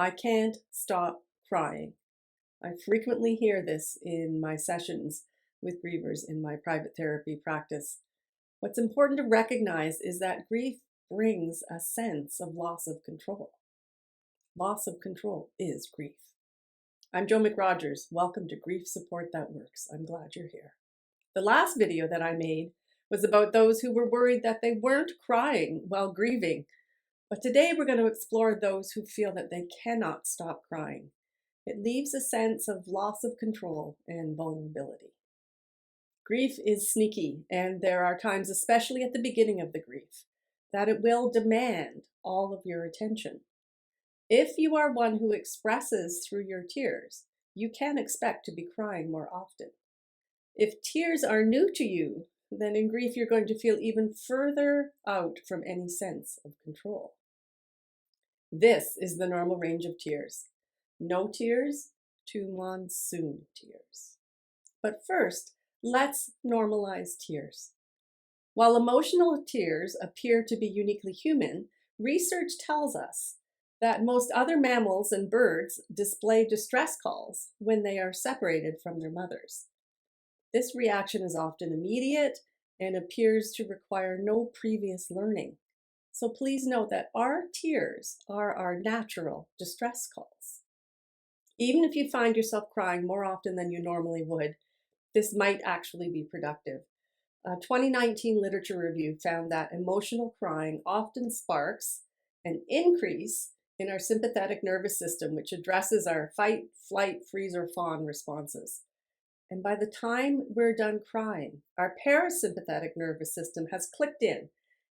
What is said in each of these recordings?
I can't stop crying. I frequently hear this in my sessions with grievers in my private therapy practice. What's important to recognize is that grief brings a sense of loss of control. Loss of control is grief. I'm Joe McRogers. Welcome to Grief Support That Works. I'm glad you're here. The last video that I made was about those who were worried that they weren't crying while grieving. But today we're going to explore those who feel that they cannot stop crying. It leaves a sense of loss of control and vulnerability. Grief is sneaky, and there are times, especially at the beginning of the grief, that it will demand all of your attention. If you are one who expresses through your tears, you can expect to be crying more often. If tears are new to you, then in grief you're going to feel even further out from any sense of control. This is the normal range of tears. No tears to monsoon tears. But first, let's normalize tears. While emotional tears appear to be uniquely human, research tells us that most other mammals and birds display distress calls when they are separated from their mothers. This reaction is often immediate and appears to require no previous learning. So please note that our tears are our natural distress calls. Even if you find yourself crying more often than you normally would, this might actually be productive. A 2019 literature review found that emotional crying often sparks an increase in our sympathetic nervous system, which addresses our fight, flight, freeze, or fawn responses. And by the time we're done crying, our parasympathetic nervous system has clicked in,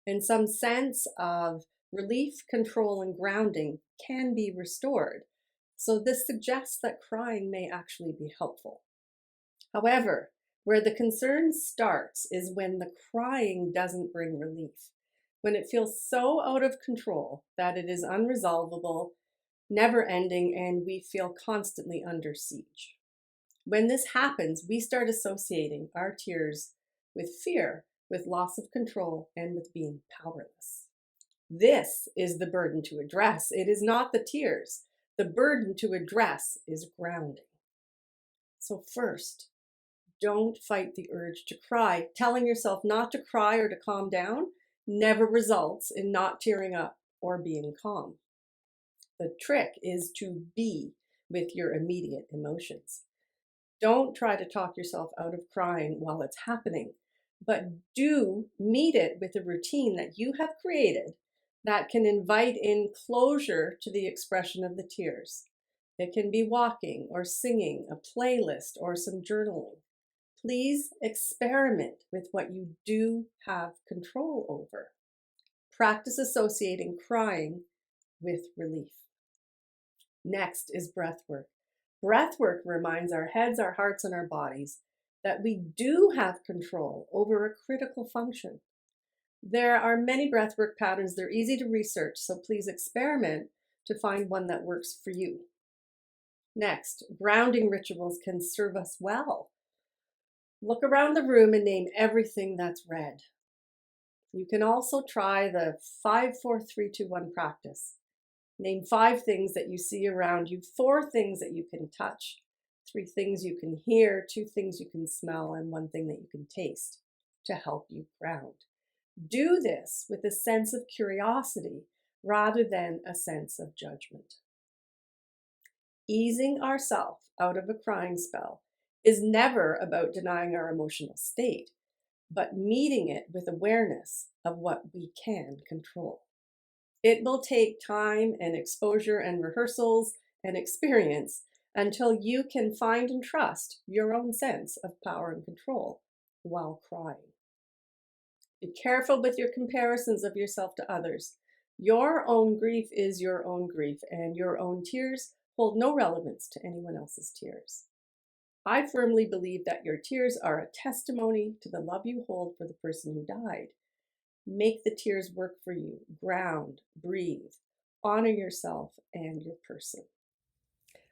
and some sense of relief, control, and grounding can be restored. So this suggests that crying may actually be helpful. However, where the concern starts is when the crying doesn't bring relief, when it feels so out of control that it is unresolvable, never ending, and we feel constantly under siege. When this happens, we start associating our tears with fear, with loss of control, and with being powerless. This is the burden to address. It is not the tears. The burden to address is grounding. So first, don't fight the urge to cry. Telling yourself not to cry or to calm down never results in not tearing up or being calm. The trick is to be with your immediate emotions. Don't try to talk yourself out of crying while it's happening, but do meet it with a routine that you have created that can invite in closure to the expression of the tears. It can be walking or singing, a playlist, or some journaling. Please experiment with what you do have control over. Practice associating crying with relief. Next is breath work. Breath work reminds our heads, our hearts, and our bodies that we do have control over a critical function. There are many breathwork patterns. They're easy to research, so please experiment to find one that works for you. Next, grounding rituals can serve us well. Look around the room and name everything that's red. You can also try the 5-4-3-2-1 practice. Name 5 things that you see around you, 4 things that you can touch, 3 things you can hear, 2 things you can smell, and 1 thing that you can taste to help you ground. Do this with a sense of curiosity rather than a sense of judgment. Easing ourselves out of a crying spell is never about denying our emotional state, but meeting it with awareness of what we can control. It will take time and exposure and rehearsals and experience until you can find and trust your own sense of power and control while crying. Be careful with your comparisons of yourself to others. Your own grief is your own grief, and your own tears hold no relevance to anyone else's tears. I firmly believe that your tears are a testimony to the love you hold for the person who died. Make the tears work for you. Ground, breathe, honor yourself and your person.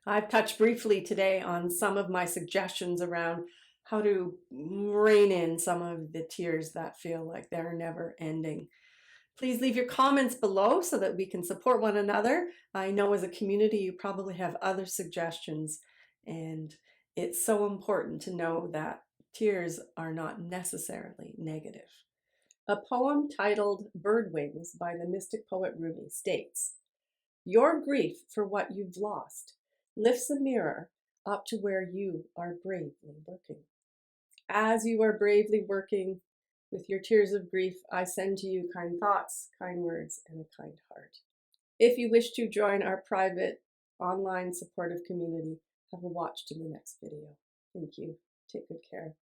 I've touched briefly today on some of my suggestions around how to rein in some of the tears that feel like they're never ending. Please leave your comments below so that we can support one another. I know as a community you probably have other suggestions, and it's so important to know that tears are not necessarily negative. A poem titled Bird Wings by the mystic poet Rumi states, "Your grief for what you've lost lifts a mirror up to where you are bravely working. As you are bravely working with your tears of grief, I send to you kind thoughts, kind words, and a kind heart." If you wish to join our private online supportive community, have a watch to the next video. Thank you. Take good care.